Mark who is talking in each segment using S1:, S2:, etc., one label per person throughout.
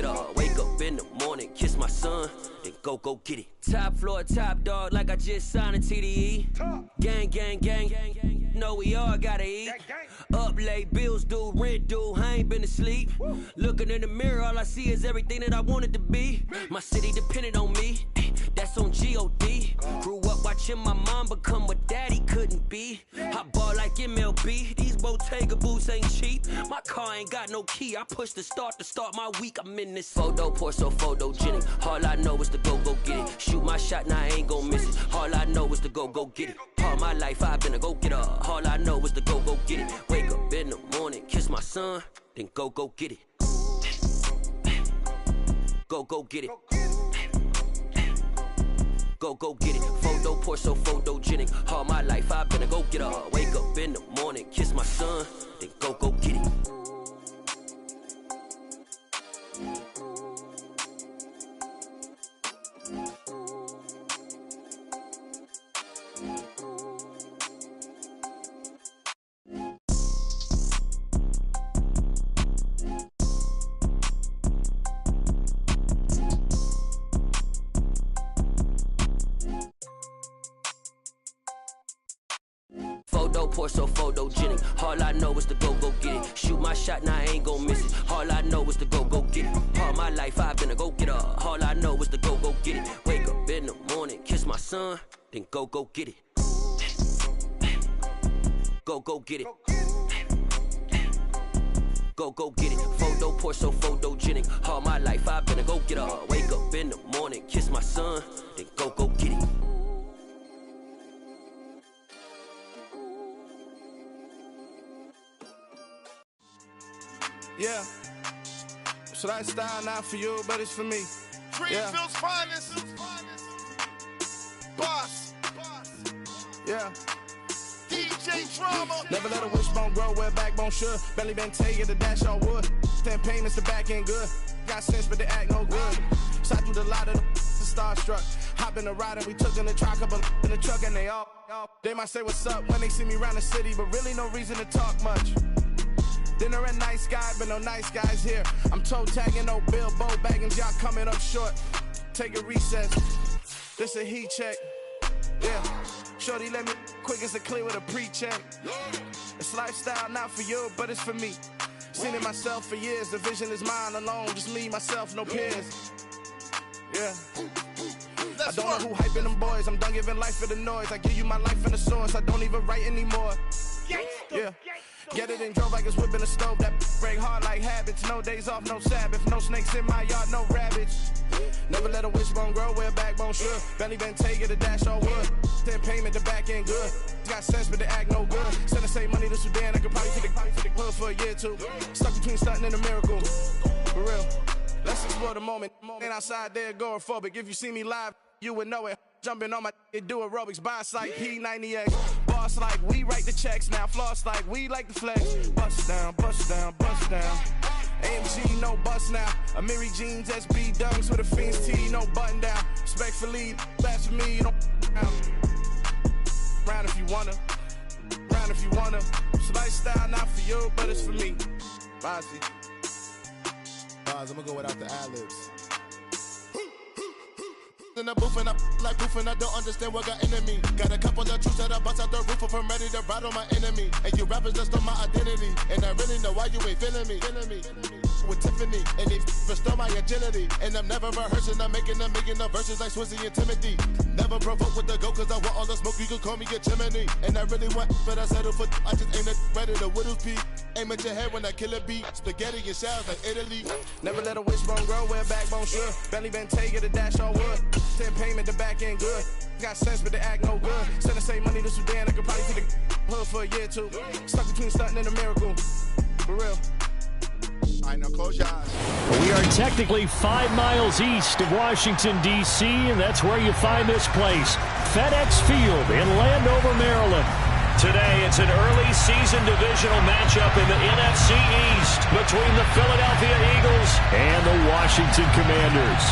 S1: get up. Wake up in the morning, kiss my son, then go get it. Top floor, top dog, like I just signed a TDE. Gang, gang, gang, gang, gang. Know we all gotta eat. Up late, bills due, rent due, I ain't been asleep. Looking in the mirror, all I see is everything that I wanted to be. My city depended on me, that's on G.O.D. Grew up watching my mom become what daddy couldn't be. I ball like MLB, these Bottega boots ain't cheap. My car ain't got no key, I push the start to start my week. I'm in this photo, pour so photogenic. All I know is to go get it. Shoot my shot, now I ain't gon' miss it. All I know is to go get it. All my life I've been a go-getter. All I know is to go get it. Wake up in the morning, kiss my son, then go get it. Go get it. Go get it. Photo, pour so photogenic. All my life I've been a go-getter. Wake up in the morning, kiss my son, then go get it. Pour so photogenic. All I know is to go get it. Shoot my shot, now I ain't gon' miss it. All I know is to go get it. All my life I've been a go-getter. All I know is to go get it. Wake up in the morning, kiss my son, then go get it. Go get it. Go get it. Photo, pour so photogenic. All my life I've been a go-getter. Wake up in the morning, kiss my son, then go get it.
S2: Yeah, so that style not for you, but it's for me.
S3: Greenfield's finest. Boss.
S2: Yeah.
S3: DJ Drama.
S2: Never let a wishbone grow where a backbone should. Belly been taken to dash all wood. 10 payments, the back ain't good. Got sense, but they act no good. So I threw the lot of the starstruck. Hop in the ride and we took in the truck, up in the truck, and they all. They might say what's up when they see me around the city, but really no reason to talk much. Dinner a nice guy, but no nice guys here. I'm toe tagging, no Bilbo bagging, y'all coming up short. Take a recess. This a heat check. Yeah. Shorty let me quick as a clear with a pre-check. It's lifestyle not for you, but it's for me. Seen it myself for years. The vision is mine alone. Just me, myself, no peers. Yeah. I don't know who hyping them boys. I'm done giving life for the noise. I give you my life in the source. I don't even write anymore. Yeah. Get it and drove like it's whipping a stove. That break hard like habits. No days off, no Sabbath. No snakes in my yard, no rabbits. Never let a wishbone grow where a backbone should. Belly been taken to dash all wood. 10 payment, the back ain't good. Got sense, but they act no good. Send the same money to Sudan. I could probably take the hood for a year or two. Stuck between stunting and a miracle. For real. Let's explore the moment. Ain't outside there agoraphobic. If you see me live, you would know it. Jumping on my do aerobics, boss like P90X. Boss like we write the checks now. Floss like we like the flex. Bust down, bust down, bust down. AMG, no bust now. Amiri jeans, SB dunks with a Fiends T, no button down. Respectfully, that's for me, you don't round if you wanna. Round if you wanna. It's lifestyle not for you, but it's for me. Bossy.
S3: I'm gonna go without the ad-libs. In the booth and I like proof and I don't understand what got into me. Got a couple of truths that I bust out the roof of, I'm ready to ride on my enemy. And you rappers just stole my identity, and I really know why you ain't feeling me. With Tiffany, and they restore my agility. And I'm never rehearsing, I'm making a million of verses like Swizzy and Timothy. Never provoke with the go, cause I want all the smoke, you can call me a chimney. And I really want, but I settle for, I just aim it ready to Whittles P. Aim at your head when I kill a beat. Spaghetti and shells like Italy.
S2: Never let a wishbone grow where a backbone should. Belly been taken to dash all wood. 10 payment, the back ain't good. Got sense, but they act no good. Send the same money to Sudan, I could probably take the hood for a year or two. Stuck between stunting and a miracle. For real.
S3: All right, now close your eyes.
S4: We are technically 5 miles east of Washington, D.C., and that's where you find this place, FedEx Field in Landover, Maryland. Today, it's an early season divisional matchup in the NFC East between the Philadelphia Eagles and the Washington Commanders.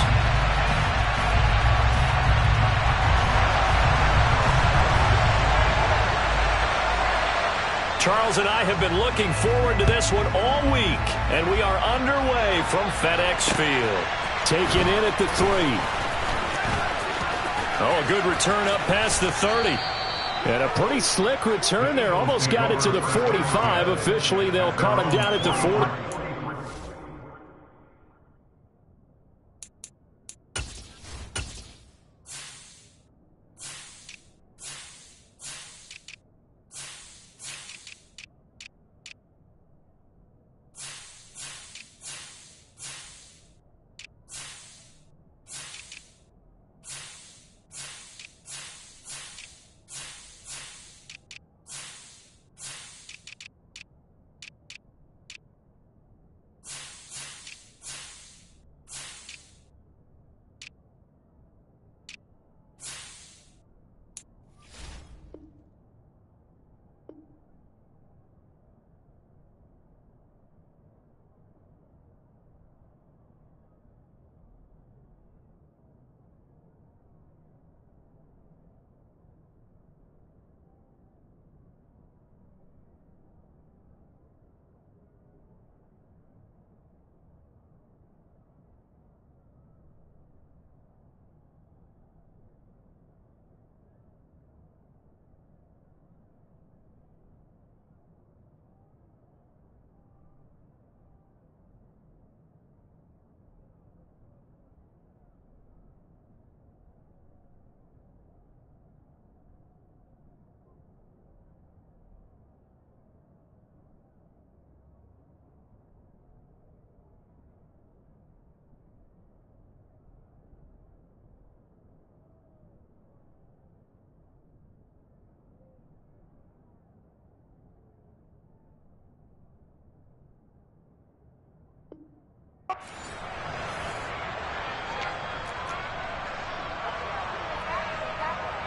S4: Charles and I have been looking forward to this one all week, and we are underway from FedEx Field. Taken in at the 3. Oh, a good return up past the 30. And a pretty slick return there. Almost got it to the 45. Officially, they'll call him down at the 40.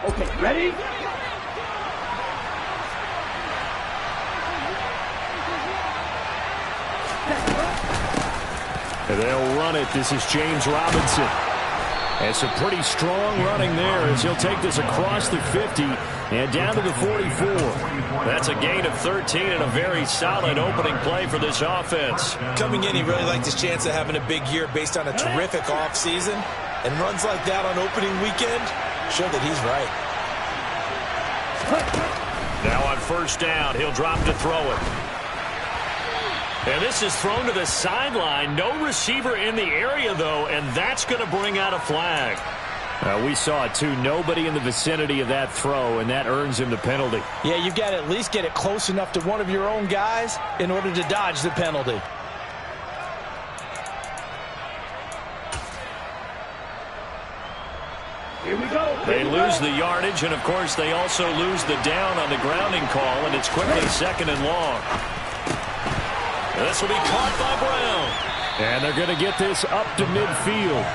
S5: Okay, ready?
S4: They'll run it. This is James Robinson. And some pretty strong running there as he'll take this across the 50 and down to the 44. That's a gain of 13 and a very solid opening play for this offense.
S6: Coming in, he really liked his chance of having a big year based on a terrific offseason. And runs like that on opening weekend show that he's right.
S4: Now on first down, he'll drop to throw it. And this is thrown to the sideline. No receiver in the area, though, and that's going to bring out a flag. We saw it, too. Nobody in the vicinity of that throw, and that earns him the penalty.
S6: Yeah, you've got to at least get it close enough to one of your own guys in order to dodge the penalty.
S5: Here we go.
S4: They lose the yardage, and, of course, they also lose the down on the grounding call, and it's quickly second and long. This will be caught by Brown. And they're going to get this up to midfield.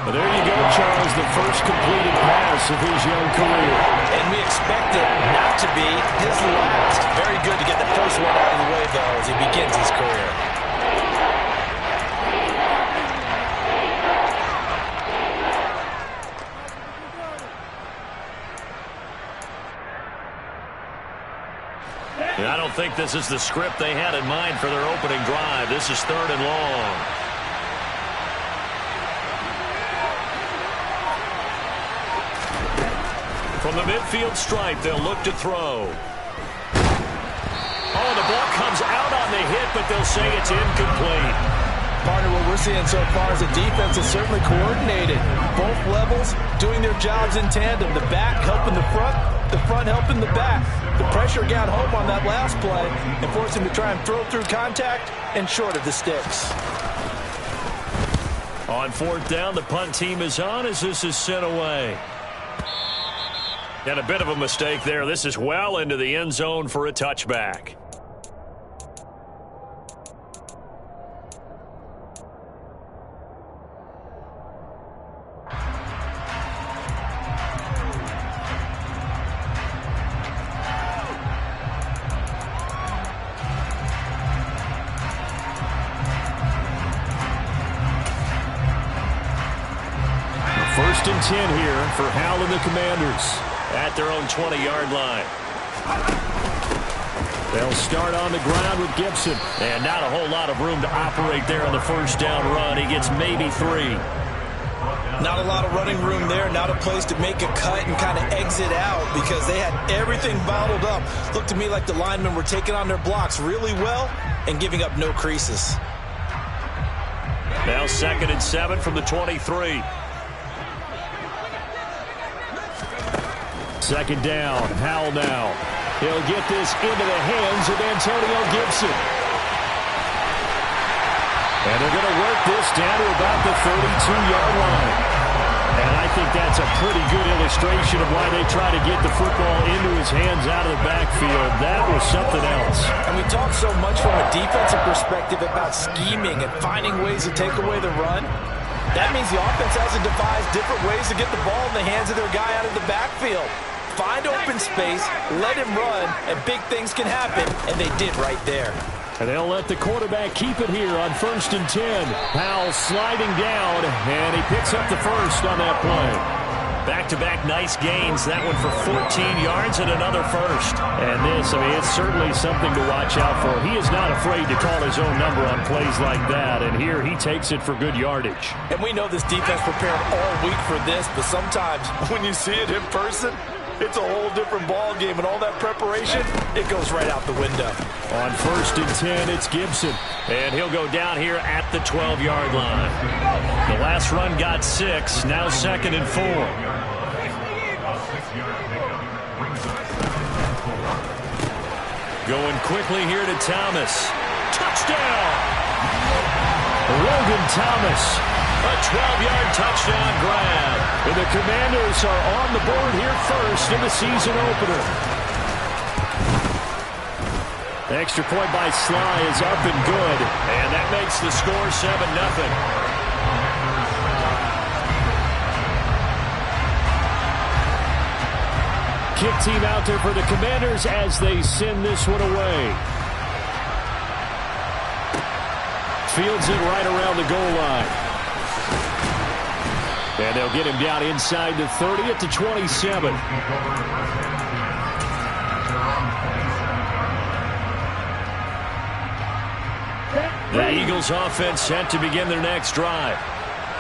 S4: Well, there you go, Charles, the first completed pass of his young career.
S6: And we expect it not to be his last. Very good to get the first one out of the way, though, as he begins his career.
S4: And I don't think this is the script they had in mind for their opening drive. This is third and long. From the midfield stripe, they'll look to throw. Oh, the ball comes out on the hit, but they'll say it's incomplete.
S6: Partner, what we're seeing so far is the defense is certainly coordinated. Both levels doing their jobs in tandem. The back helping the front helping the back. The pressure got home on that last play and forced him to try and throw through contact and short of the sticks.
S4: On fourth down, the punt team is on as this is sent away. And a bit of a mistake there. This is well into the end zone for a touchback. First and 10 here for Hal and the Commanders at their own 20-yard line. They'll start on the ground with Gibson. And not a whole lot of room to operate there on the first down run. He gets maybe 3.
S6: Not a lot of running room there, not a place to make a cut and kind of exit out because they had everything bottled up. Looked to me like the linemen were taking on their blocks really well and giving up no creases.
S4: Now 2nd and 7 from the 23. 2nd down, Howell now. He'll get this into the hands of Antonio Gibson. And they're going to work this down to about the 32-yard line. And I think that's a pretty good illustration of why they try to get the football into his hands out of the backfield. That was something else.
S6: And we talk so much from a defensive perspective about scheming and finding ways to take away the run. That means the offense has to devise different ways to get the ball in the hands of their guy out of the backfield. Find open space, let him run, and big things can happen, and they did right there.
S4: And they'll let the quarterback keep it here on 1st and 10. Howell sliding down, and he picks up the first on that play. Back-to-back nice gains. That one for 14 yards and another first. And this, I mean, it's certainly something to watch out for. He is not afraid to call his own number on plays like that. And here he takes it for good yardage.
S6: And we know this defense prepared all week for this, but sometimes when you see it in person, it's a whole different ball game, and all that preparation, it goes right out the window.
S4: On 1st and 10, it's Gibson, and he'll go down here at the 12-yard line. The last run got 6, now 2nd and 4. Going quickly here to Thomas. Touchdown! Logan Thomas. A 12-yard touchdown grab. And the Commanders are on the board here first in the season opener. The extra point by Sly is up and good. And that makes the score 7-0. Kick team out there for the Commanders as they send this one away. Fields it right around the goal line. And they'll get him down inside the 30 at the 27. The Eagles offense set to begin their next drive.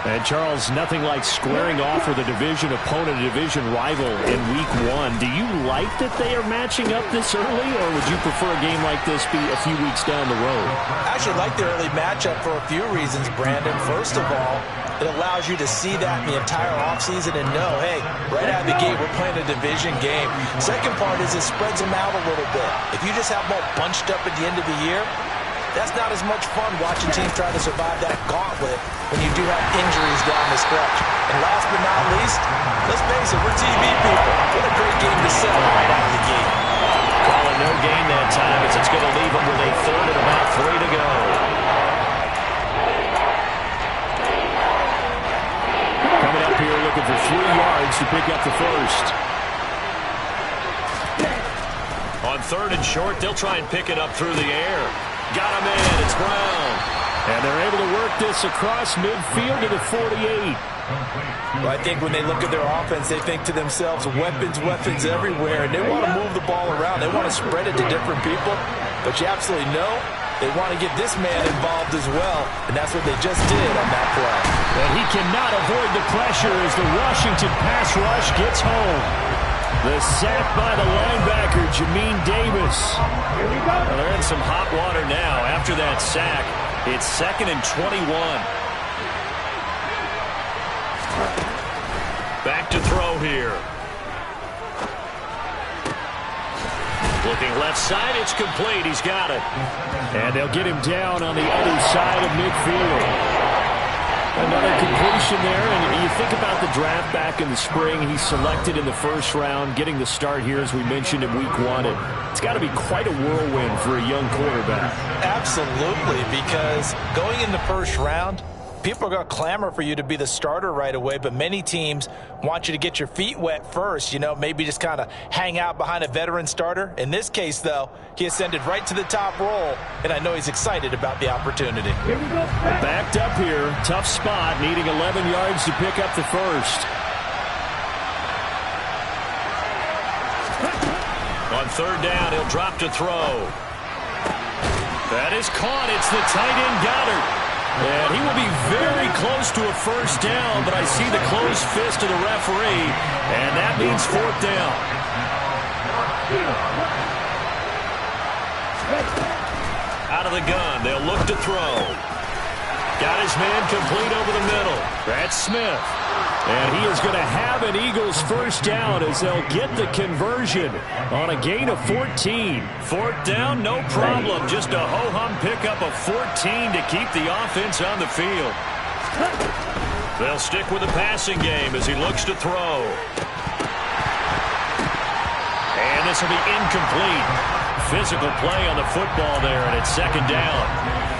S4: And Charles, nothing like squaring off with a division opponent, a division rival in week 1. Do you like that they are matching up this early, or would you prefer a game like this be a few weeks down the road?
S6: I actually like the early matchup for a few reasons, Brandon. First of all, it allows you to see that in the entire offseason and know, hey, right out of the gate, we're playing a division game. Second part is it spreads them out a little bit. If you just have them all bunched up at the end of the year, that's not as much fun watching teams try to survive that gauntlet when you do have injuries down the stretch. And last but not least, let's face it, we're TV people. What a great game to sell right out of the gate.
S4: Calling no gain that time as it's going to leave them with a 3rd and about 3 to go. Coming up here looking for 3 yards to pick up the first. On 3rd and short, they'll try and pick it up through the air. Got him in. It's Brown. And they're able to work this across midfield to the 48.
S6: Well, I think when they look at their offense, they think to themselves, weapons everywhere. And they want to move the ball around. They want to spread it to different people. But you absolutely know they want to get this man involved as well. And that's what they just did on that play.
S4: And he cannot avoid the pressure as the Washington pass rush gets home. The sack by the linebacker, Jamin Davis.
S5: Here we go.
S4: Well, they're in some hot water now. After that sack, it's 2nd and 21. Back to throw here. Looking left side, it's complete. He's got it. And they'll get him down on the other side of midfield. Another completion there, and you think about the draft back in the spring. He's selected in the 1st round, getting the start here, as we mentioned, in week 1. And it's got to be quite a whirlwind for a young quarterback.
S6: Absolutely, because going in the 1st round, people are going to clamor for you to be the starter right away, but many teams want you to get your feet wet first, maybe just kind of hang out behind a veteran starter. In this case, though, he ascended right to the top roll, and I know he's excited about the opportunity.
S5: Here we go.
S4: Backed up here, tough spot, needing 11 yards to pick up the first. On third down. He'll drop to throw. That is caught. It's the tight end Goddard. And he will be very close to a first down, but I see the closed fist of the referee, and that means fourth down. Out of the gun, they'll look to throw. Got his man complete over the middle. That's Smith. And he is going to have an Eagles first down as they'll get the conversion on a gain of 14. Fourth down, no problem. Just a ho-hum pickup of 14 to keep the offense on the field. They'll stick with the passing game as he looks to throw. And this will be incomplete. Physical play on the football there, and it's second down.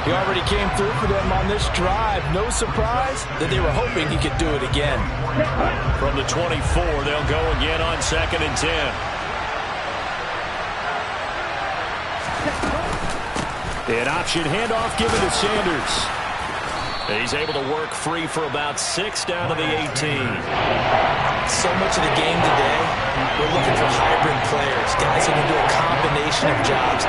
S6: He already came through for them on this drive. No surprise that they were hoping he could do it again.
S4: From the 24, they'll go again on 2nd and 10. An option handoff given to Sanders. He's able to work free for about 6 down to the 18.
S6: So much of the game today, we're looking for hybrid players, guys who can do a combination of jobs.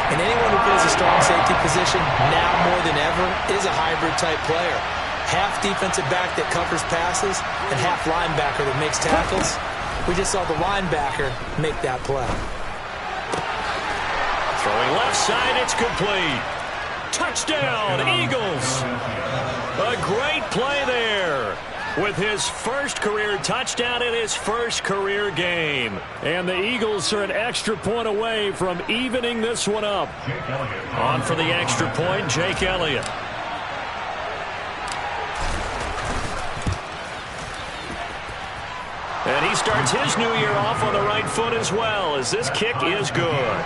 S6: And anyone who plays a strong safety position, now more than ever, is a hybrid-type player. Half defensive back that covers passes and half linebacker that makes tackles. We just saw the linebacker make that play.
S4: Throwing left side, it's complete. Touchdown, Eagles. A great play there with his first career touchdown in his first career game. And the Eagles are an extra point away from evening this one up. On for the extra point, Jake Elliott. And he starts his new year off on the right foot as well, as this kick is good.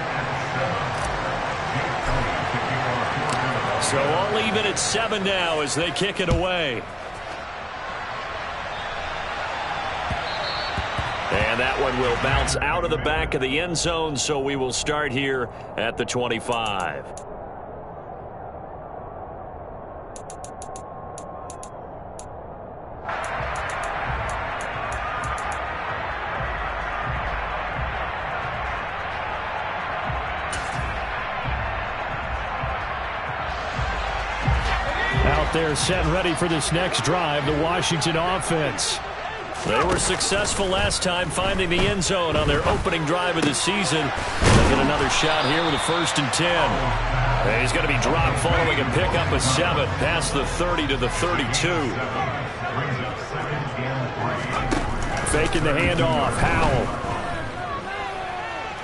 S4: So all even at 7 now as they kick it away. And that one will bounce out of the back of the end zone, so we will start here at the 25. They're set and ready for this next drive, the Washington offense. They were successful last time finding the end zone on their opening drive of the season. They'll get another shot here with a 1st and 10. And he's going to be dropped following a pickup of 7 past the 30 to the 32. Faking the handoff, Howell.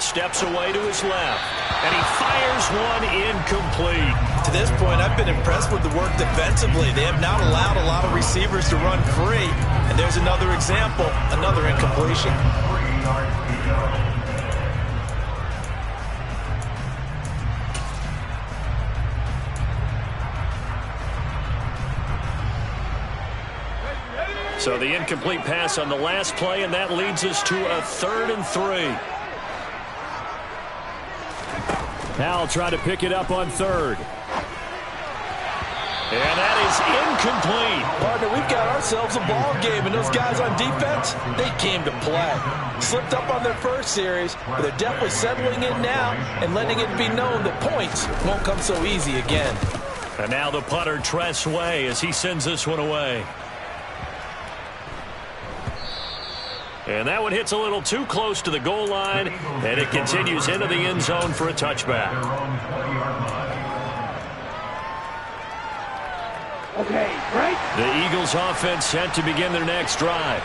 S4: Steps away to his left. And he fires one incomplete.
S6: To this point, I've been impressed with the work defensively. They have not allowed a lot of receivers to run free. And there's another example, another incompletion.
S4: So the incomplete pass on the last play, and that leads us to a 3rd and 3. Now try to pick it up on 3rd. And that is incomplete.
S6: Partner, we've got ourselves a ball game, and those guys on defense, they came to play. Slipped up on their first series, but they're definitely settling in now and letting it be known that points won't come so easy again.
S4: And now the punter, Tress Way, as he sends this one away. And that one hits a little too close to the goal line, and it continues into the end zone for a touchback.
S5: Okay, right?
S4: The Eagles offense set to begin their next drive.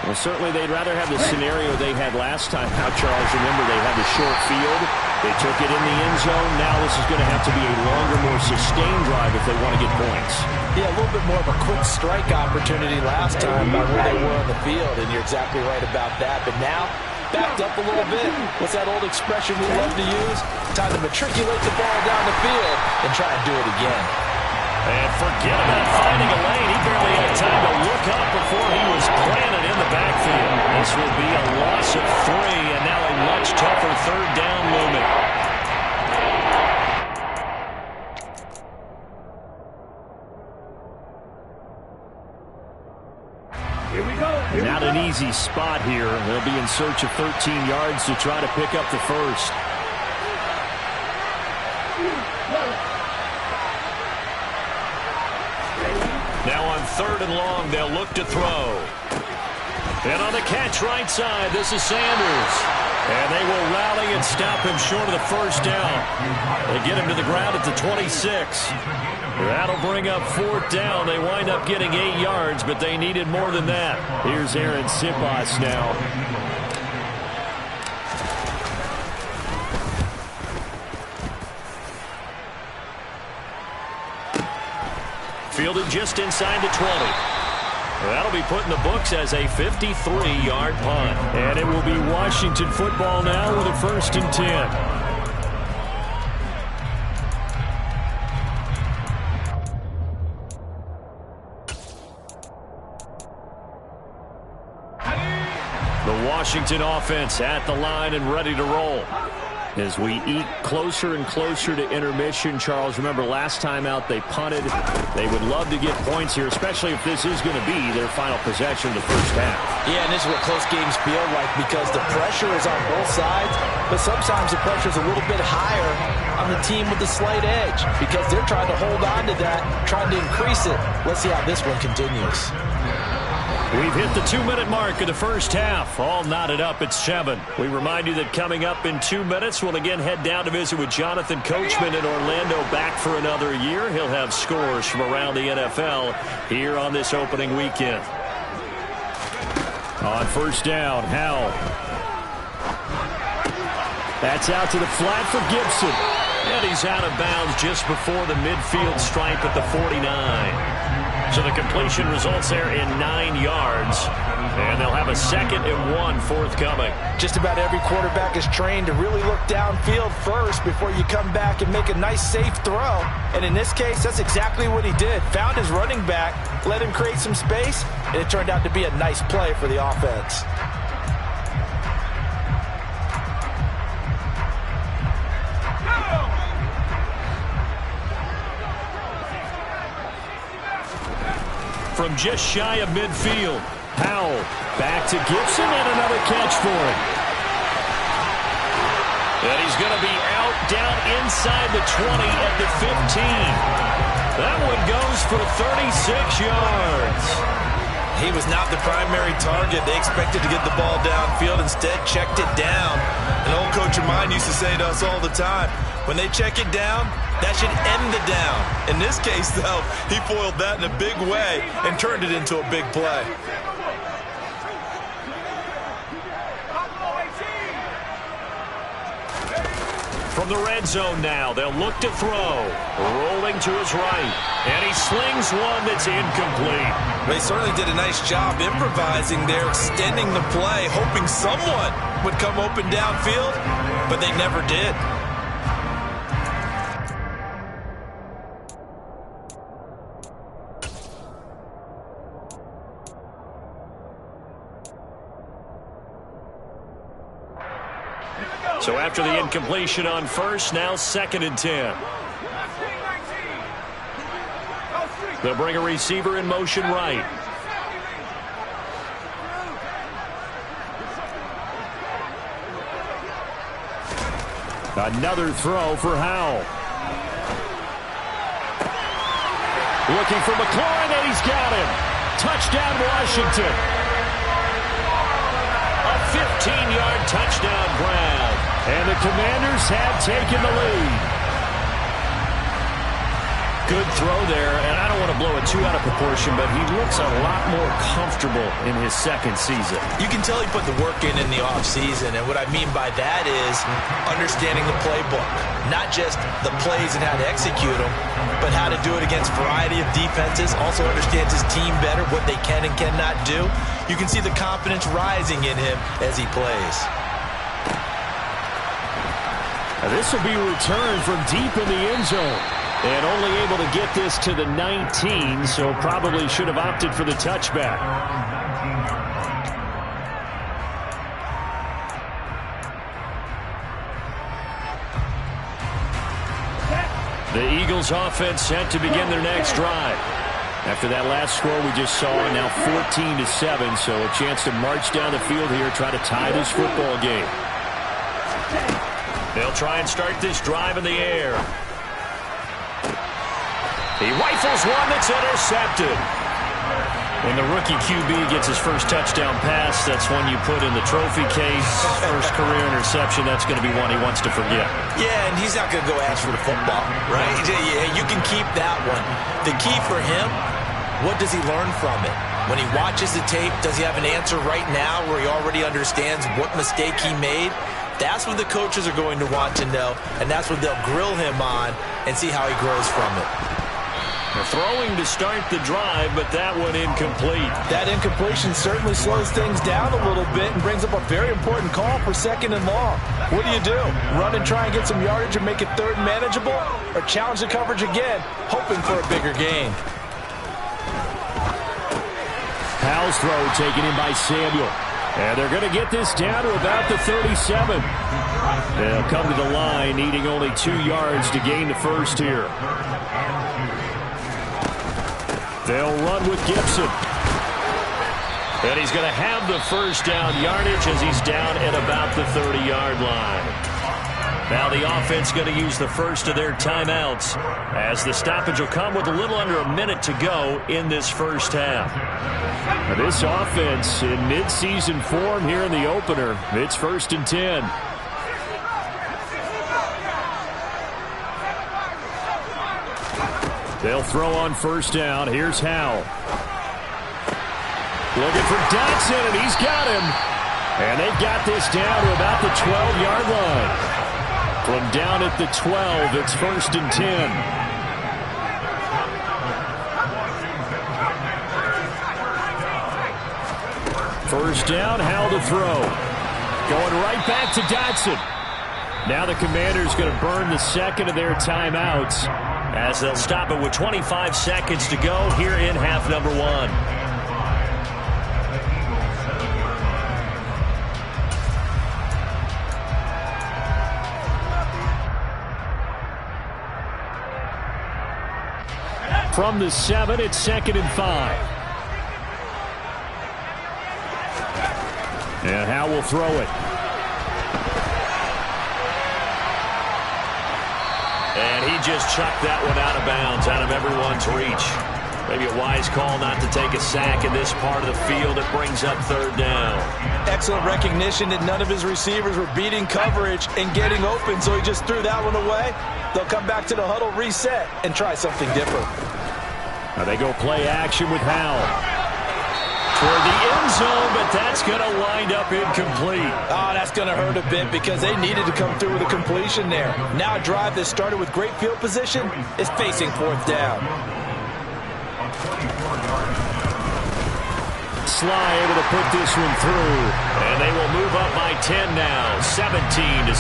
S7: Well, certainly they'd rather have the scenario they had last time. Now, Charles, remember they had the short field. They took it in the end zone. Now this is going to have to be a longer, more sustained drive if they want to get points.
S6: Yeah, a little bit more of a quick strike opportunity last time by where they were on the field, and you're exactly right about that. But now, backed up a little bit. What's that old expression we love to use? Time to matriculate the ball down the field and try and do it again.
S4: And forget about finding a lane. He barely had time to look up before he was planted in the backfield. This will be a loss of 3, and now a much tougher 3rd down looming.
S5: Here we go.
S4: Not an easy spot here. They'll be in search of 13 yards to try to pick up the first. Now on 3rd and long, they'll look to throw. And on the catch right side, this is Sanders. And they will rally and stop him short of the first down. They get him to the ground at the 26. That'll bring up 4th down. They wind up getting 8 yards, but they needed more than that. Here's Aaron Sipos now. Fielded just inside the 20. That'll be put in the books as a 53-yard punt. And it will be Washington football now with a 1st and 10. The Washington offense at the line and ready to roll. As we eat closer and closer to intermission, Charles, remember last time out they punted. They would love to get points here, especially if this is going to be their final possession of the first half.
S6: Yeah, and this is what close games feel like because the pressure is on both sides, but sometimes the pressure is a little bit higher on the team with the slight edge because they're trying to hold on to that, trying to increase it. Let's see how this one continues.
S4: We've hit the 2-minute mark of the first half. All knotted up at 7. We remind you that coming up in 2 minutes, we'll again head down to visit with Jonathan Coachman in Orlando, back for another year. He'll have scores from around the NFL here on this opening weekend. On 1st down, Howell. That's out to the flat for Gibson. And he's out of bounds just before the midfield stripe at the 49. So the completion results there in 9 yards. And they'll have a 2nd and 1 forthcoming.
S6: Just about every quarterback is trained to really look downfield first before you come back and make a nice, safe throw. And in this case, that's exactly what he did. Found his running back, let him create some space, and it turned out to be a nice play for the offense.
S4: From just shy of midfield, Howell back to Gibson and another catch for him. And he's going to be out down inside the 20 at the 15. That one goes for 36 yards.
S6: He was not the primary target. They expected to get the ball downfield. Instead, checked it down. An old coach of mine used to say to us all the time, when they check it down, that should end the down. In this case, though, he foiled that in a big way and turned it into a big play.
S4: From the red zone now, they'll look to throw. Rolling to his right. And he slings one that's incomplete.
S6: They certainly did a nice job improvising there, extending the play, hoping someone would come open downfield, but they never did.
S4: So after the incompletion on 1st, now 2nd and 10. They'll bring a receiver in motion right. Another throw for Howell. Looking for McLaurin, and he's got him. Touchdown, Washington. A 15-yard touchdown grab. And the Commanders have taken the lead. Good throw there, and I don't want to blow it too out of proportion, but he looks a lot more comfortable in his 2nd season.
S6: You can tell he put the work in the offseason, and what I mean by that is understanding the playbook. Not just the plays and how to execute them, but how to do it against a variety of defenses. Also understands his team better, what they can and cannot do. You can see the confidence rising in him as he plays.
S4: This will be returned from deep in the end zone. And only able to get this to the 19, so probably should have opted for the touchback. The Eagles offense set to begin their next drive. After that last score we just saw, now 14-7, so a chance to march down the field here, try to tie this football game. They'll try and start this drive in the air. He rifles one that's intercepted. When the rookie QB gets his first touchdown pass, that's one you put in the trophy case. First career interception, that's going to be one he wants to forget.
S6: Yeah, and he's not going to go ask for the football, right? Yeah, you can keep that one. The key for him, what does he learn from it? When he watches the tape, does he have an answer right now where he already understands what mistake he made? That's what the coaches are going to want to know, and that's what they'll grill him on and see how he grows from it.
S4: They're throwing to start the drive, but that one incomplete.
S6: That incompletion certainly slows things down a little bit and brings up a very important call for 2nd and long. What do? Run and try and get some yardage and make it 3rd and manageable? Or challenge the coverage again, hoping for a bigger gain?
S4: Howell's throw taken in by Samuel. And they're going to get this down to about the 37. They'll come to the line, needing only 2 yards to gain the first here. They'll run with Gibson. And he's going to have the first down yardage as he's down at about the 30-yard line. Now the offense going to use the first of their timeouts as the stoppage will come with a little under a minute to go in this first half. Now this offense in midseason form here in the opener. It's 1st and 10. They'll throw on first down. Here's Howell. Looking for Dotson, and he's got him. And they've got this down to about the 12-yard line. From down at the 12, it's 1st and 10. First down, Howell to throw. Going right back to Dotson. Now the Commanders going to burn the second of their timeouts as they'll stop it with 25 seconds to go here in half number 1. From the 7, it's 2nd and 5. And Howell will throw it. And he just chucked that one out of bounds, out of everyone's reach. Maybe a wise call not to take a sack in this part of the field. It brings up 3rd down.
S6: Excellent recognition that none of his receivers were beating coverage and getting open, so he just threw that one away. They'll come back to the huddle, reset, and try something different.
S4: Now they go play action with Howell. Toward the end zone, but that's going to wind up incomplete.
S6: Oh, that's going to hurt a bit because they needed to come through with a completion there. Now a drive that started with great field position is facing 4th down.
S4: Sly able to put this one through, and they will move up by 10 now, 17-7.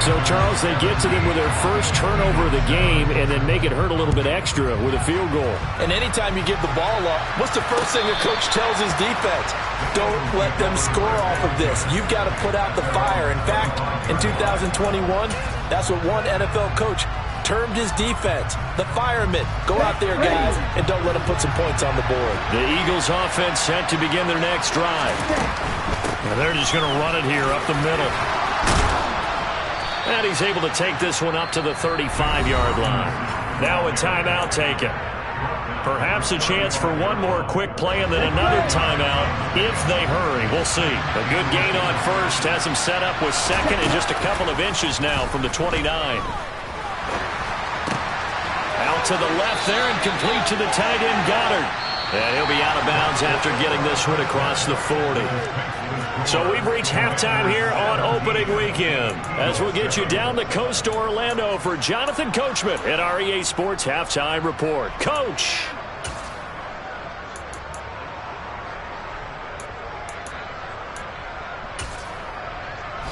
S4: So, Charles, they get to them with their first turnover of the game and then make it hurt a little bit extra with a field goal.
S6: And anytime you give the ball up, what's the first thing a coach tells his defense? Don't let them score off of this. You've got to put out the fire. In fact, in 2021, that's what one NFL coach termed his defense, the firemen. Go out there, guys, and don't let them put some points on the board.
S4: The Eagles offense set to begin their next drive. And they're just going to run it here up the middle. And he's able to take this one up to the 35-yard line. Now a timeout taken. Perhaps a chance for one more quick play and then another timeout if they hurry. We'll see. A good gain on first has him set up with 2nd and just a couple of inches now from the 29. Out to the left there and complete to the tight end Goddard. And he'll be out of bounds after getting this one across the 40. So we've reached halftime here on opening weekend as we'll get you down the coast to Orlando for Jonathan Coachman at our EA Sports Halftime Report. Coach!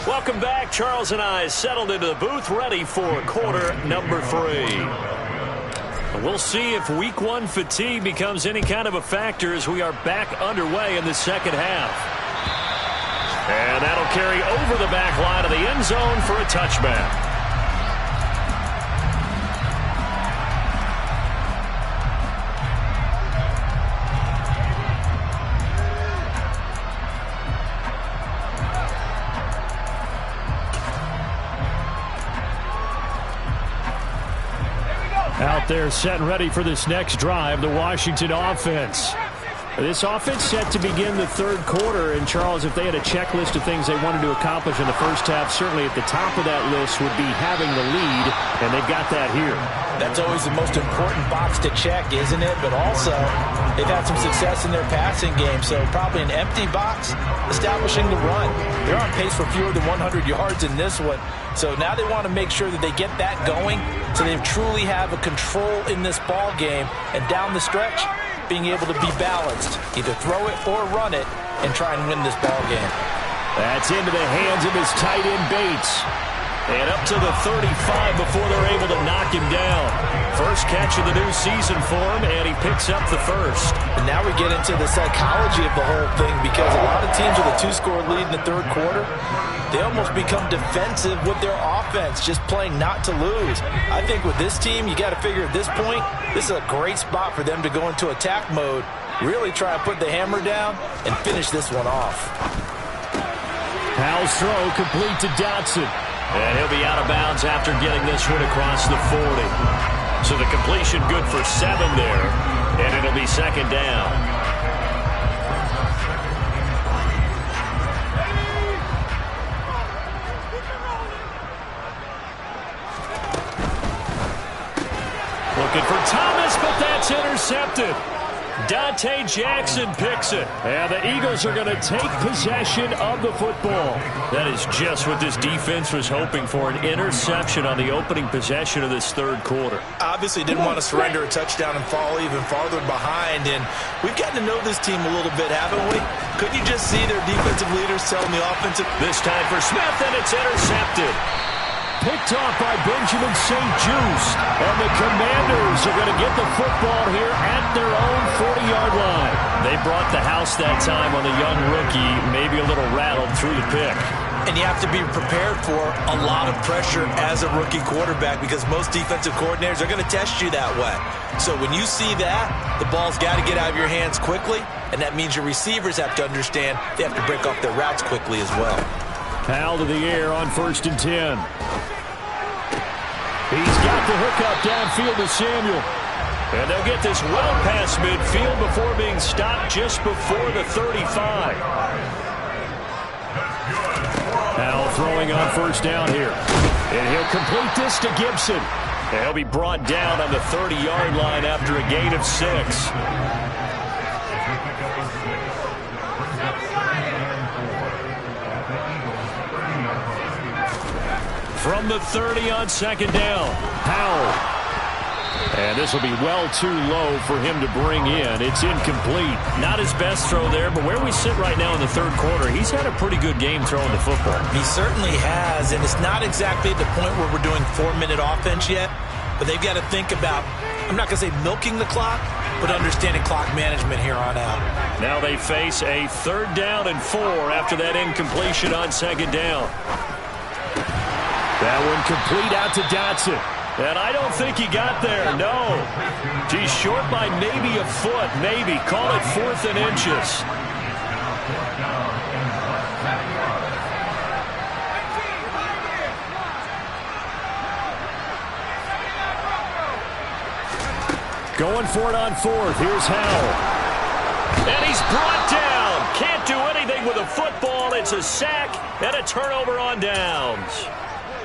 S4: Welcome back. Charles and I settled into the booth ready for quarter number 3. We'll see if week 1 fatigue becomes any kind of a factor as we are back underway in the second half. And that'll carry over the back line of the end zone for a touchback. They're set and ready for this next drive, the Washington offense. This offense set to begin the third quarter. And, Charles, if they had a checklist of things they wanted to accomplish in the first half, certainly at the top of that list would be having the lead, and they've got that here.
S6: That's always the most important box to check, isn't it? But also, they've had some success in their passing game, so probably an empty box establishing the run. They're on pace for fewer than 100 yards in this one, so now they want to make sure that they get that going so they truly have a control in this ball game, and down the stretch, being able to be balanced, either throw it or run it, and try and win this ball game.
S4: That's into the hands of his tight end Bates. And up to the 35 before they're able to knock him down. First catch of the new season for him, and he picks up the first.
S6: And now we get into the psychology of the whole thing, because a lot of teams with a 2-score lead in the third quarter, they almost become defensive with their offense, just playing not to lose. I think with this team, you got to figure at this point, this is a great spot for them to go into attack mode, really try and put the hammer down and finish this one off.
S4: Powell's throw complete to Dotson. And he'll be out of bounds after getting this one across the 40. So the completion good for 7 there, and it'll be second down. Looking for Thomas, but that's intercepted. Dante Jackson picks it. And the Eagles are going to take possession of the football. That is just what this defense was hoping for, an interception on the opening possession of this third quarter.
S6: Obviously didn't want to surrender a touchdown and fall even farther behind. And we've gotten to know this team a little bit, haven't we? Couldn't you just see their defensive leaders telling the offensive?
S4: This time for Smith, and it's intercepted. Picked off by Benjamin St. Juste. And the Commanders are going to get the football here at their own 40-yard line. They brought the house that time on the young rookie, maybe a little rattled through the pick.
S6: And you have to be prepared for a lot of pressure as a rookie quarterback, because most defensive coordinators are going to test you that way. So when you see that, the ball's got to get out of your hands quickly, and that means your receivers have to understand they have to break off their routes quickly as well.
S4: Powell to the air on 1st and 10. He's got the hookup downfield to Samuel. And they'll get this well past midfield before being stopped just before the 35. Powell throwing on 1st down here. And he'll complete this to Gibson. And he'll be brought down on the 30-yard line after a gain of 6. From the 30 on 2nd down, Powell. And this will be well too low for him to bring in. It's incomplete. Not his best throw there, but where we sit right now in the third quarter, he's had a pretty good game throwing the football.
S6: He certainly has, and it's not exactly at the point where we're doing 4-minute offense yet, but they've got to think about, I'm not going to say milking the clock, but understanding clock management here on out.
S4: Now they face a 3rd down and 4 after that incompletion on 2nd down. That one complete out to Dotson. And I don't think he got there, no. He's short by maybe a foot, maybe. Call it 4th and inches. Going for it on 4th. Here's Howell. And he's brought down. Can't do anything with a football. It's a sack and a turnover on downs.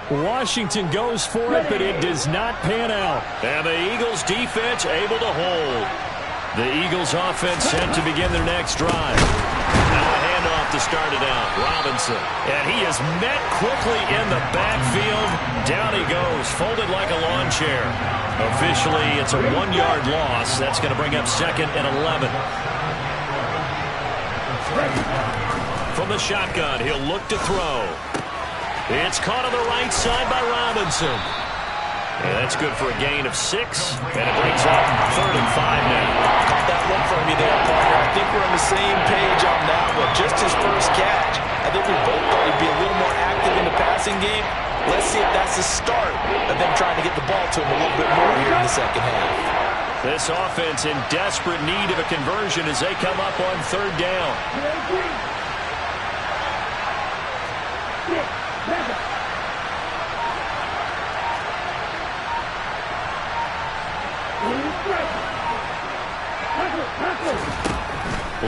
S4: Washington goes for it, but it does not pan out. And the Eagles defense able to hold. The Eagles offense set to begin their next drive. Now a handoff to start it out. Robinson. And he is met quickly in the backfield. Down he goes, folded like a lawn chair. Officially, it's a 1-yard loss. That's going to bring up 2nd and 11. From the shotgun, he'll look to throw. It's caught on the right side by Robinson. And that's good for a gain of 6. And it brings up 3rd and 5 now.
S6: Caught that one from you there, partner. I think we're on the same page on that one. Just his first catch. I think we both thought he'd be a little more active in the passing game. Let's see if that's the start of them trying to get the ball to him a little bit more here in the second half.
S4: This offense in desperate need of a conversion as they come up on 3rd down.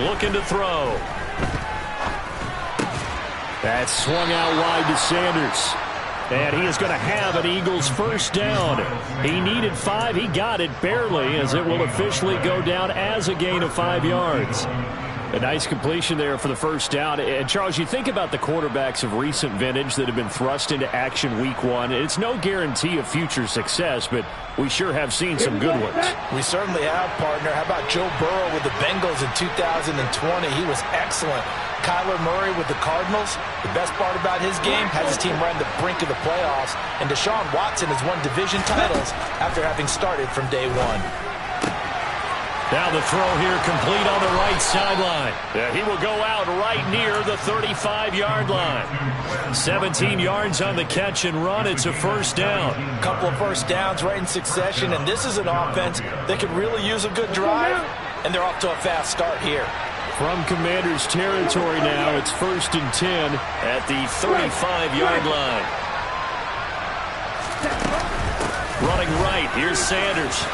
S4: Looking to throw. That's swung out wide to Sanders. And he is going to have an Eagles first down. He needed 5. He got it barely, as it will officially go down as a gain of 5 yards. A nice completion there for the first down. And, Charles, you think about the quarterbacks of recent vintage that have been thrust into action week 1. It's no guarantee of future success, but we sure have seen some good ones.
S6: We certainly have, partner. How about Joe Burrow with the Bengals in 2020? He was excellent. Kyler Murray with the Cardinals. The best part about his game, has his team right on the brink of the playoffs. And Deshaun Watson has won division titles after having started from day 1.
S4: Now the throw here complete on the right sideline. Yeah, he will go out right near the 35-yard line. 17 yards on the catch and run. It's a first down.
S6: A couple of first downs right in succession, and this is an offense that could really use a good drive, and they're off to a fast start here.
S4: From Commanders territory now, it's 1st and 10 at the 35-yard line. Running right, here's Sanders.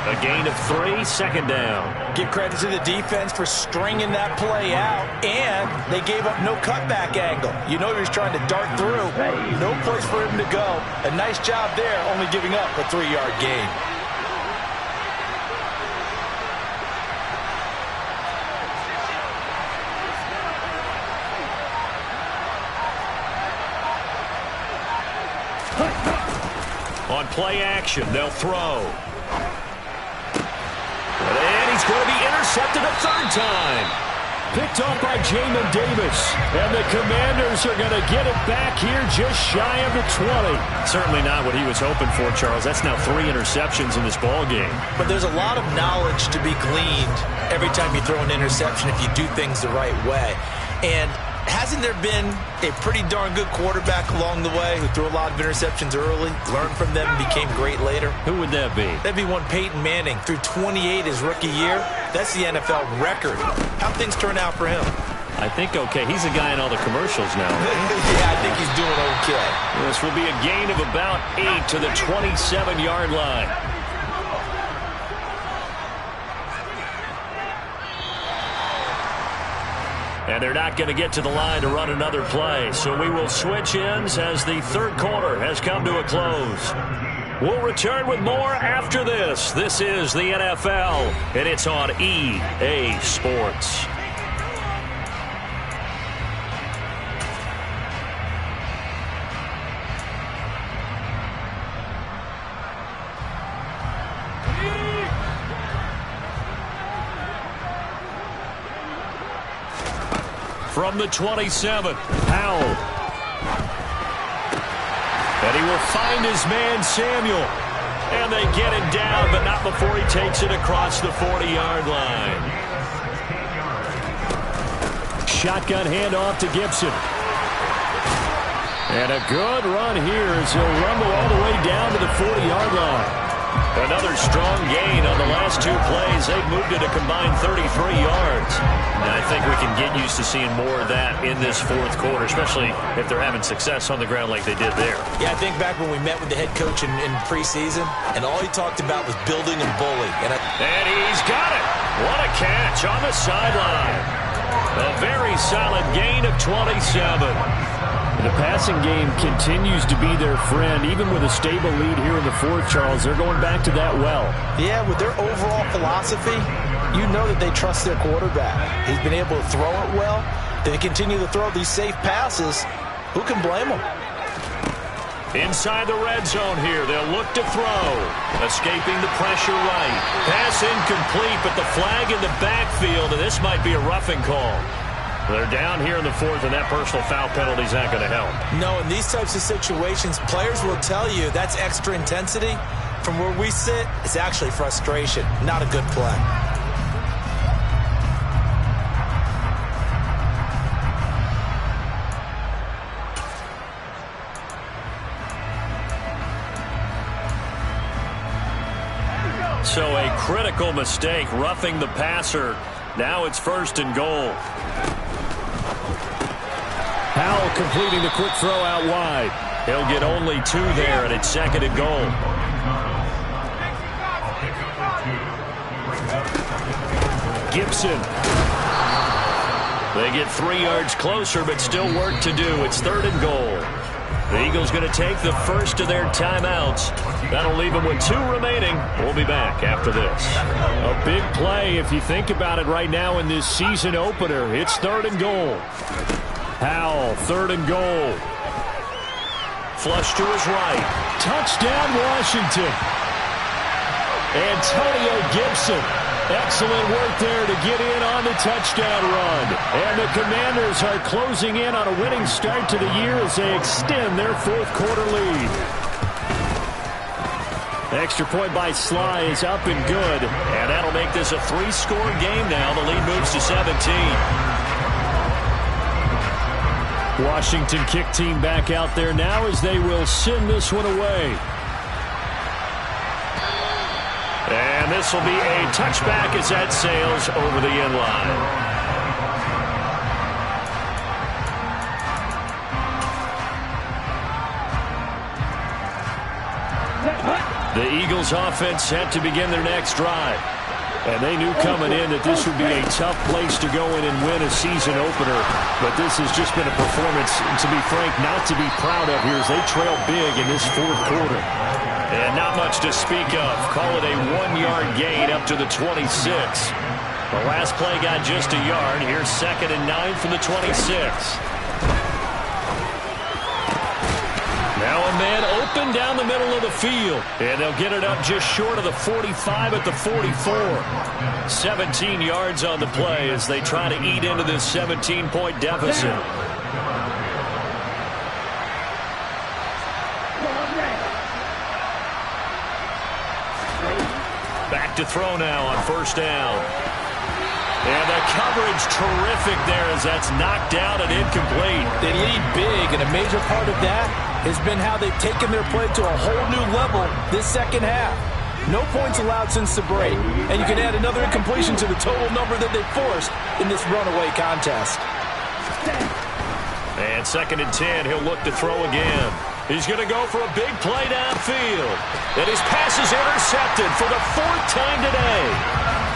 S4: A gain of 3, second down.
S6: Give credit to the defense for stringing that play out, and they gave up no cutback angle. You know he was trying to dart through. No place for him to go. A nice job there, only giving up a 3-yard gain.
S4: On play action, they'll throw. And he's going to be intercepted a 3rd time. Picked off by Jamin Davis. And the Commanders are going to get it back here just shy of the 20. Certainly not what he was hoping for, Charles. That's now 3 interceptions in this ball game.
S6: But there's a lot of knowledge to be gleaned every time you throw an interception if you do things the right way. And hasn't there been a pretty darn good quarterback along the way who threw a lot of interceptions early, learned from them, and became great later?
S4: Who would that be?
S6: That'd be one Peyton Manning. Threw 28 his rookie year. That's the NFL record. How'd things turn out for him?
S4: I think okay. He's a guy in all the commercials now.
S6: Yeah, I think he's doing okay.
S4: This will be a gain of about 8 to the 27-yard line. And they're not going to get to the line to run another play. So we will switch ends as the 3rd quarter has come to a close. We'll return with more after this. This is the NFL, and it's on EA Sports. From the 27, Powell. And he will find his man, Samuel. And they get him down, but not before he takes it across the 40-yard line. Shotgun handoff to Gibson. And a good run here as he'll rumble all the way down to the 40-yard line. Another strong gain on the last 2 plays. They've moved it a combined 33 yards. And I think we can get used to seeing more of that in this 4th quarter, especially if they're having success on the ground like they did there.
S6: Yeah, I think back when we met with the head coach in preseason, and all he talked about was building and bullying. And
S4: he's got it. What a catch on the sideline. A very solid gain of 27. The passing game continues to be their friend. Even with a stable lead here in the 4th, Charles, they're going back to that well.
S6: Yeah, with their overall philosophy, you know that they trust their quarterback. He's been able to throw it well. They continue to throw these safe passes. Who can blame them?
S4: Inside the red zone here, they'll look to throw. Escaping the pressure right. Pass incomplete, but the flag in the backfield, and this might be a roughing call. They're down here in the 4th, and that personal foul penalty is not going to help.
S6: No, in these types of situations, players will tell you that's extra intensity. From where we sit, it's actually frustration, not a good play.
S4: So a critical mistake, roughing the passer. Now it's 1st and goal. Powell completing the quick throw out wide. He'll get only 2 there, and it's 2nd and goal. Gibson. They get 3 yards closer, but still work to do. It's 3rd and goal. The Eagles going to take the first of their timeouts. That'll leave them with 2 remaining. We'll be back after this. A big play if you think about it right now in this season opener. It's 3rd and goal. Howell, 3rd and goal. Flush to his right. Touchdown, Washington. Antonio Gibson. Excellent work there to get in on the touchdown run. And the Commanders are closing in on a winning start to the year as they extend their 4th quarter lead. Extra point by Sly is up and good. And that'll make this a 3-score game now. The lead moves to 17. Washington kick team back out there now as they will send this one away. And this will be a touchback as that sails over the end line. The Eagles offense set to begin their next drive. And they knew coming in that this would be a tough place to go in and win a season opener. But this has just been a performance, to be frank, not to be proud of here as they trail big in this 4th quarter. And not much to speak of. Call it a 1-yard gain up to the 26. The last play got just a yard. Here's 2nd and 9 from the 26. Now a man open down the middle of the field. And they'll get it up just short of the 45 at the 44. 17 yards on the play as they try to eat into this 17-point deficit. Back to throw now on 1st down. And the coverage terrific there as that's knocked down and incomplete.
S6: They lead big, and a major part of that has been how they've taken their play to a whole new level this 2nd half. No points allowed since the break, and you can add another incompletion to the total number that they forced in this runaway contest.
S4: And 2nd and 10, he'll look to throw again. He's going to go for a big play downfield. And his pass is intercepted for the 4th time today.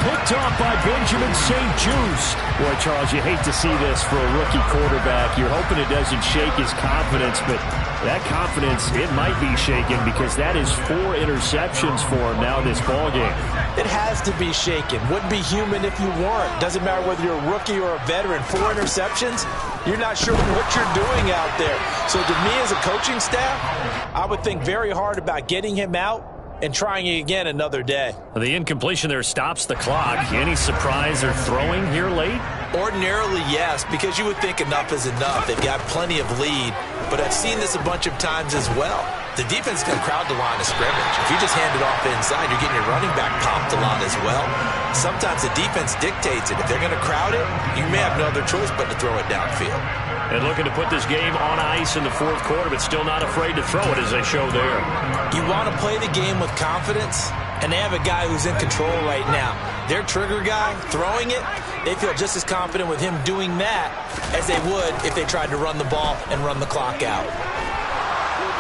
S4: Picked off by Benjamin St. Juste. Boy, Charles, you hate to see this for a rookie quarterback. You're hoping it doesn't shake his confidence, but that confidence, it might be shaken because that is 4 interceptions for him now in this ballgame.
S6: It has to be shaken. Wouldn't be human if you weren't. Doesn't matter whether you're a rookie or a veteran. 4 interceptions, you're not sure what you're doing out there. So to me as a coaching staff, I would think very hard about getting him out and trying it again another day.
S4: The incompletion there stops the clock. Any surprise they're throwing here late?
S6: Ordinarily, yes, because you would think enough is enough. They've got plenty of lead, but I've seen this a bunch of times as well. The defense can crowd the line of scrimmage. If you just hand it off inside, you're getting your running back popped a lot as well. Sometimes the defense dictates it. If they're going to crowd it, you may have no other choice but to throw it downfield.
S4: And looking to put this game on ice in the 4th quarter, but still not afraid to throw it as they show there.
S6: You want to play the game with confidence, and they have a guy who's in control right now. Their trigger guy, throwing it, they feel just as confident with him doing that as they would if they tried to run the ball and run the clock out.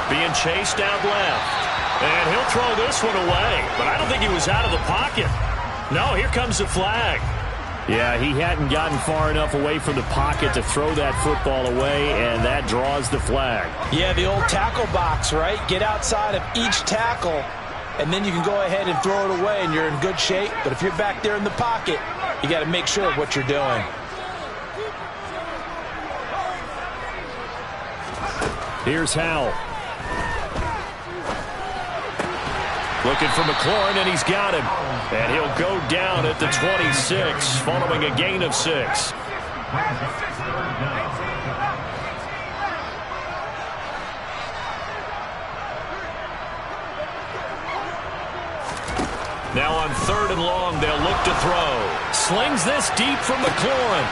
S4: Being chased out left. And he'll throw this one away, but I don't think he was out of the pocket. No, here comes the flag. Yeah, he hadn't gotten far enough away from the pocket to throw that football away, and that draws the flag.
S6: Yeah, the old tackle box, right? Get outside of each tackle, and then you can go ahead and throw it away, and you're in good shape. But if you're back there in the pocket, you got to make sure of what you're doing.
S4: Here's Howell. Looking for McLaurin, and he's got him. And he'll go down at the 26, following a gain of 6. Now on 3rd and long, they'll look to throw. Slings this deep from McLaurin.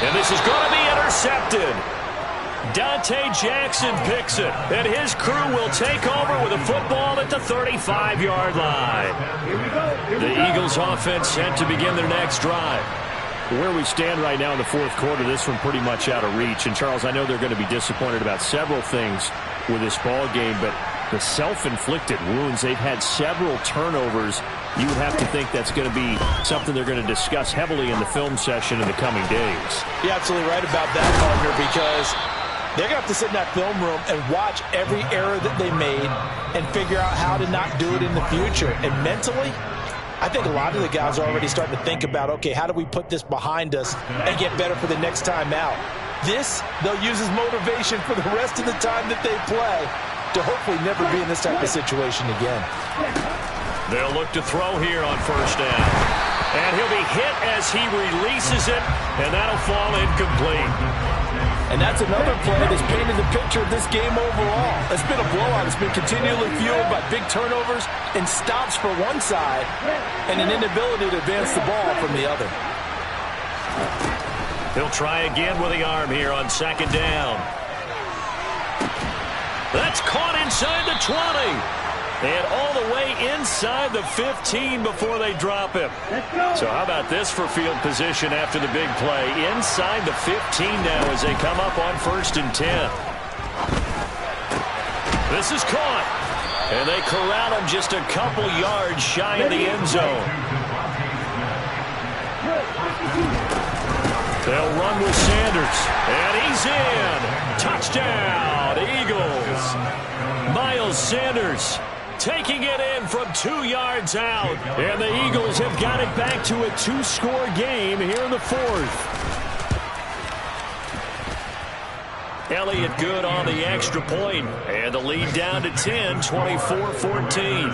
S4: And this is going to be intercepted. Dante Jackson picks it, and his crew will take over with a football at the 35-yard line. The Eagles offense set to begin their next drive. Where we stand right now in the 4th quarter, this one pretty much out of reach. And, Charles, I know they're going to be disappointed about several things with this ball game, but the self-inflicted wounds, they've had several turnovers You would have to think that's going to be something they're going to discuss heavily in the film session in the coming days.
S6: You're absolutely right about that, partner, because they're going to have to sit in that film room and watch every error that they made and figure out how to not do it in the future. And mentally, I think a lot of the guys are already starting to think about, okay, how do we put this behind us and get better for the next time out? This, they'll use as motivation for the rest of the time that they play to hopefully never be in this type of situation again.
S4: They'll look to throw here on first down. And he'll be hit as he releases it, and that'll fall incomplete.
S6: And that's another play that's painted the picture of this game overall. It's been a blowout. It's been continually fueled by big turnovers and stops for one side and an inability to advance the ball from the other.
S4: He'll try again with the arm here on second down. That's caught inside the 20. And all the way inside the 15 before they drop him. So how about this for field position after the big play? Inside the 15 now as they come up on 1st and 10. This is caught. And they corral him just a couple yards shy of the end zone. They'll run with Sanders. And he's in. Touchdown, Eagles. Miles Sanders taking it in from 2 yards out. And the Eagles have got it back to a 2-score game here in the 4th. Elliott good on the extra point. And the lead down to 10, 24-14.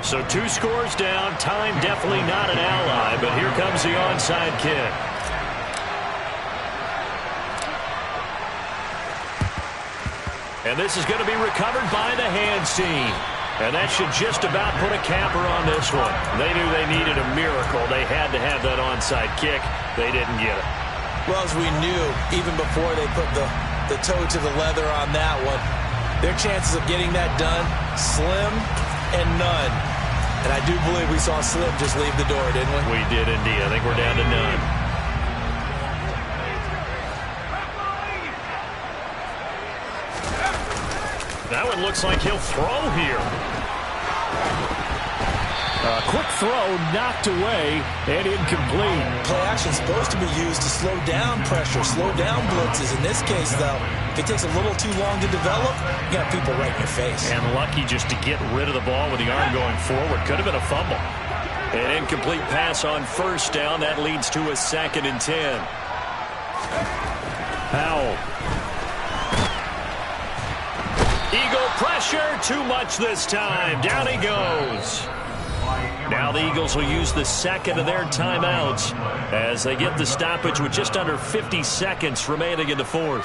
S4: So 2 scores down. Time definitely not an ally, but here comes the onside kick. And this is going to be recovered by the hands team. And that should just about put a capper on this one. They knew they needed a miracle. They had to have that onside kick. They didn't get it.
S6: Well, as we knew, even before they put the toe to the leather on that one, their chances of getting that done, slim and none. And I do believe we saw Slim just leave the door, didn't we?
S4: We did indeed. I think we're down to none. That one looks like he'll throw here. A quick throw knocked away and incomplete.
S6: Play action is supposed to be used to slow down pressure, slow down blitzes. In this case, though, if it takes a little too long to develop, you got people right in your face.
S4: And lucky just to get rid of the ball with the arm going forward. Could have been a fumble. An incomplete pass on first down. That leads to a 2nd and 10. Powell. Eagle pressure, too much this time. Down he goes. Now the Eagles will use the 2nd of their timeouts as they get the stoppage with just under 50 seconds remaining in the 4th.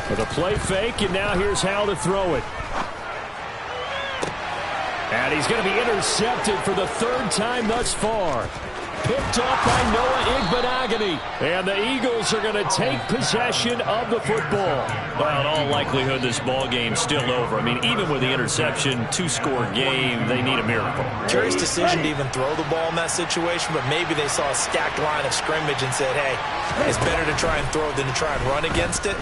S4: With a play fake, and now here's how to throw it. And he's going to be intercepted for the 3rd time thus far. Picked up by Noah Igbenogany. And the Eagles are going to take possession of the football. Well, in all likelihood, this ball game's still over. I mean, even with the interception, 2-score game, they need a miracle.
S6: Curious decision to even throw the ball in that situation, but maybe they saw a stacked line of scrimmage and said, hey, it's better to try and throw than to try and run against it.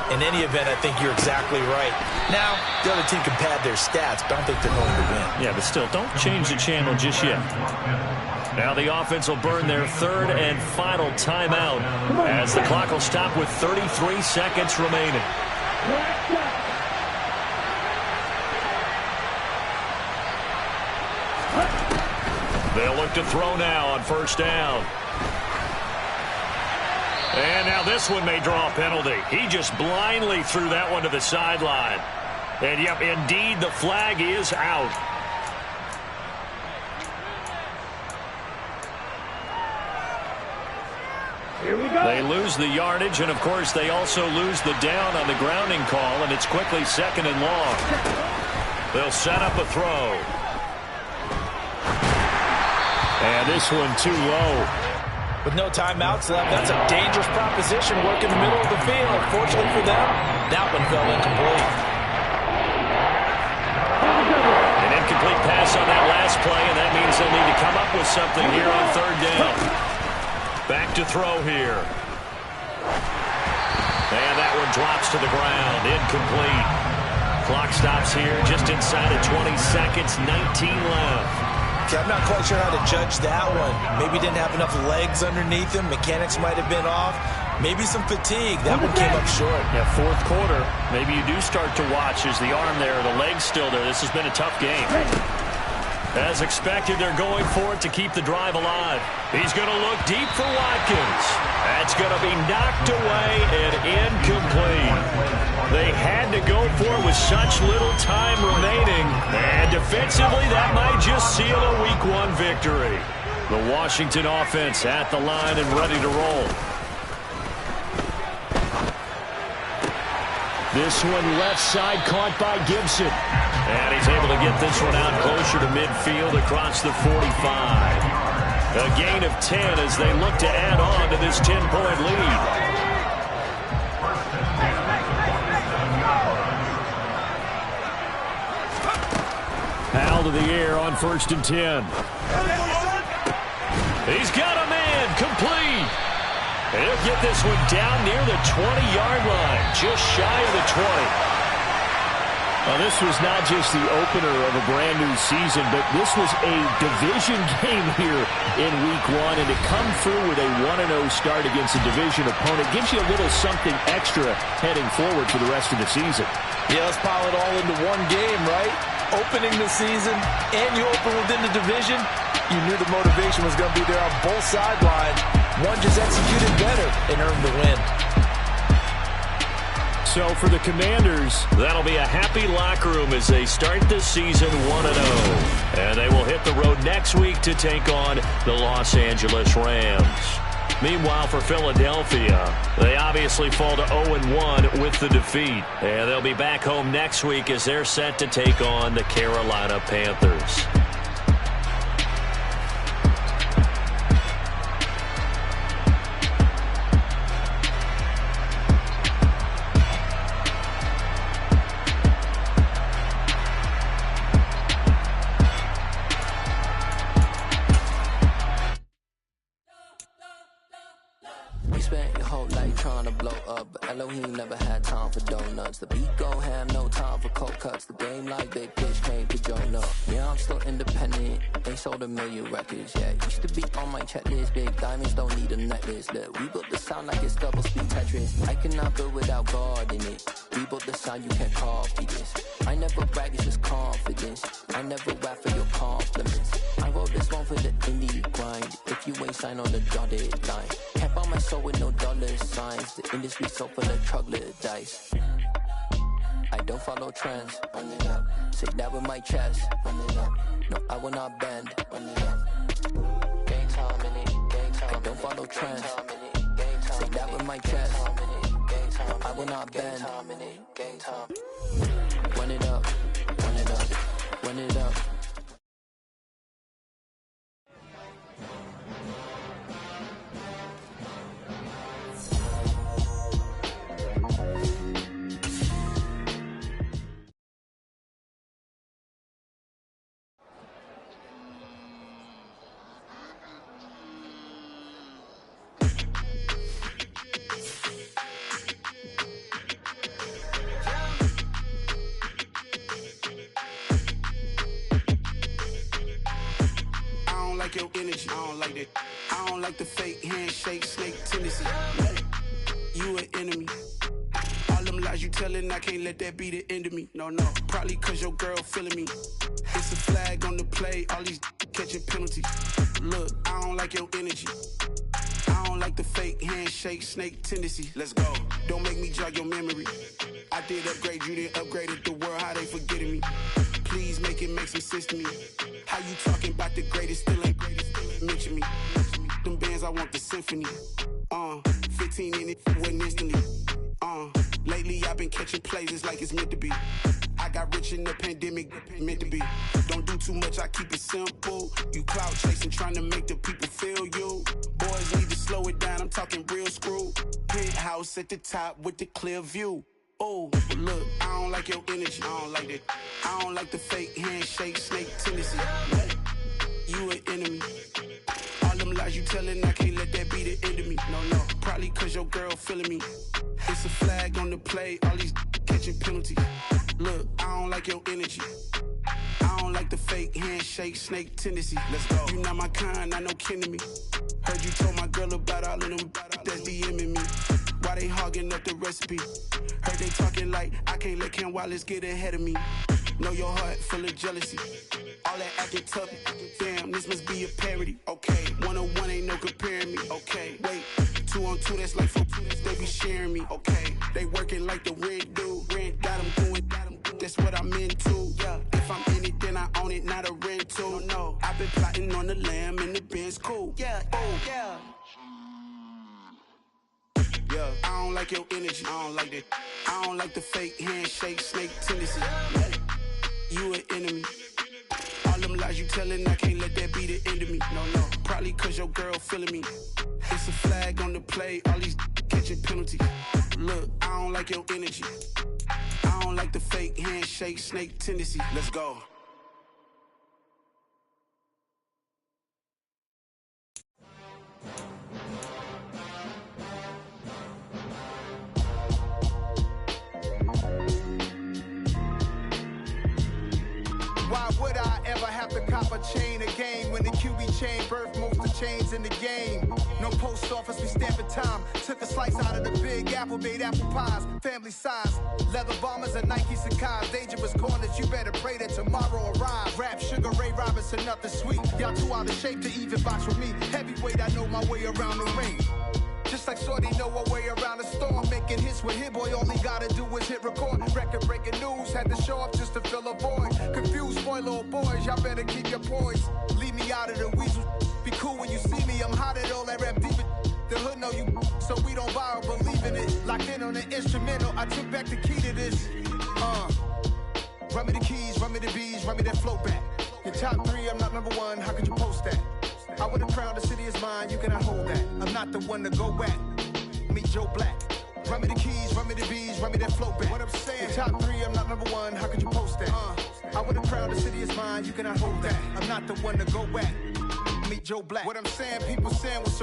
S6: In any event, I think you're exactly right. Now, the other team can pad their stats, but I don't think they're going to win.
S4: Yeah, but still, don't change the channel just yet. Now the offense will burn their 3rd and final timeout as the clock will stop with 33 seconds remaining. They'll look to throw now on first down. And now this one may draw a penalty. He just blindly threw that one to the sideline. And, yep, indeed, the flag is out.
S5: Here we go.
S4: They lose the yardage, and, of course, they also lose the down on the grounding call, and it's quickly 2nd and long. They'll set up a throw. And this one too low.
S6: With no timeouts left, that's a dangerous proposition. Work in the middle of the field. Fortunately for them, that one fell incomplete.
S4: An incomplete pass on that last play, and that means they'll need to come up with something here on 3rd down. Back to throw here. And that one drops to the ground. Incomplete. Clock stops here just inside of 20 seconds. 19 left.
S6: Okay, I'm not quite sure how to judge that one. Maybe didn't have enough legs underneath him. Mechanics might have been off. Maybe some fatigue. That one came up short.
S4: Yeah, fourth quarter. Maybe you do start to watch as the arm there, the leg's still there. This has been a tough game. As expected, they're going for it to keep the drive alive. He's going to look deep for Watkins. That's going to be knocked away and incomplete. They had to go for it with such little time remaining. And defensively, that might just seal a Week 1 victory. The Washington offense at the line and ready to roll. This one left side caught by Gibson. And he's able to get this one out closer to midfield across the 45. A gain of 10 as they look to add on to this 10-point lead. Foul to the air on 1st and 10. He's got a man, complete. He'll get this one down near the 20-yard line, just shy of the 20. Well, this was not just the opener of a brand-new season, but this was a division game here in Week 1, and to come through with a 1-0 start against a division opponent gives you a little something extra heading forward for the rest of the season.
S6: Yeah, let's pile it all into one game, right? Opening the season, and you open within the division. You knew the motivation was going to be there on both sidelines. One just executed better and earned the win.
S4: So for the Commanders, that'll be a happy locker room as they start the season 1-0. And they will hit the road next week to take on the Los Angeles Rams. Meanwhile, for Philadelphia, they obviously fall to 0-1 with the defeat. And they'll be back home next week as they're set to take on the Carolina Panthers.
S8: Never had time for donuts. The beat go ham, no time for cold cuts. The game like big pitch came to Jonah. Yeah, I'm still independent. Ain't sold a million records yet. Used to be on my checklist. Big diamonds don't need a necklace. Look, we built the sound like it's double speed Tetris. I cannot build without God in it. We built the sound, you can't copy this. I never brag, it's just confidence. I never rap for your compliments. I wrote this one for the indie grind. If you ain't signed on the dotted line, can't buy my soul with no dollar signs. The industry so full of troglodytes. I don't follow trends. Run it up. Say that with my chest. Run it up. No, I will not bend. Run it up. Game time in it. Game time. I don't follow trends. Say that with my chest. I will not bend. Game time. Run it up. Run it up. Run it up.
S2: Your energy, I don't like that. I don't like the fake handshake, snake tendency. You an enemy. All them lies you telling, I can't let that be the end of me. No, probably cause your girl feeling me. It's a flag on the play, all these catching penalties. Look, I don't like your energy. I don't like the fake handshake, snake tendency. Let's go. Don't make me jog your memory. I did upgrade, you didn't upgrade it. The world, how they forgetting me. Please make it make some sense to me. How you talking about the greatest, still ain't greatest, mention me. Them bands, I want the symphony. 15 in it, went instantly. Lately I've been catching plays, it's like it's meant to be. I got rich in the pandemic, meant to be. Don't do too much, I keep it simple. You clout chasing, trying to make the people feel you. Boys need to slow it down, I'm talking real screw. Penthouse at the top with the clear view. Oh, look, I don't like your energy, I don't like that. I don't like the fake handshake, snake tendency. You an enemy. All them lies you telling, I can't let that be the end of me. No, probably cause your girl feeling me. It's a flag on the play, all these catching penalties. Look, I don't like your energy. I don't like the fake handshake, snake tendency. Let's go. You not my kind, not no kin to me. Heard you told my girl about all of them that's DMing me. Why they hogging up the recipe? Heard they talking like I can't let Ken Wallace get ahead of me. Know your heart full of jealousy. All that acting tough, damn, this must be a parody. Okay, 101 ain't no comparing me. Okay, wait, 2 on 2, that's like 4, they be sharing me. Okay, they working like the rent dude. Rent got them doing, that's what I'm into. Yeah, if I'm in it, then I own it, not a rental. No, I've been plotting on the lamb and the Benz cool. Yeah, oh, yeah. Yeah, I don't like your energy. I don't like that. I don't like the fake handshake, snake tendency. You an enemy. All them lies you telling, I can't let that be the end of me. No, probably cause your girl feeling me. It's a flag on the play, all these catching penalties. Look, I don't like your energy. I don't like the fake handshake, snake tendency. Let's go.
S9: Why would I ever have to cop a chain again when the QB chain birthed most of chains in the game? No post office, we stamping time. Took a slice out of the big apple, made apple pies, family size. Leather bombers and Nike Sacai's. Dangerous corners, you better pray that tomorrow arrives. Rap, Sugar Ray Robinson, nothing sweet. Y'all too out of shape to even box with me. Heavyweight, I know my way around the ring. Just like Shorty know her way around the storm. Making hits with Hit Boy, all he gotta do is hit record. Record-breaking news, had to show up just to fill a void. Confused boy, little boys, y'all better keep your poise. Leave me out of the weasel. Be cool when you see me, I'm hot at all that rap deep. The hood know you, so we don't borrow, believe in it. Locked in on the instrumental, I took back the key to this. Run me the keys, run me the bees, run me that flow back. Your top 3, I'm not number 1, how could you post that? I would've crowned the city is mine, you cannot hold that. I'm not the one to go back. Meet Joe Black. Run me the keys, run me the bees, run me that flow back. What I'm saying, top 3, I'm not number 1, how could you post that? I would've crowned the city is mine, you cannot hold that. I'm not the one to go back. Meet Joe Black. What I'm saying, people saying what's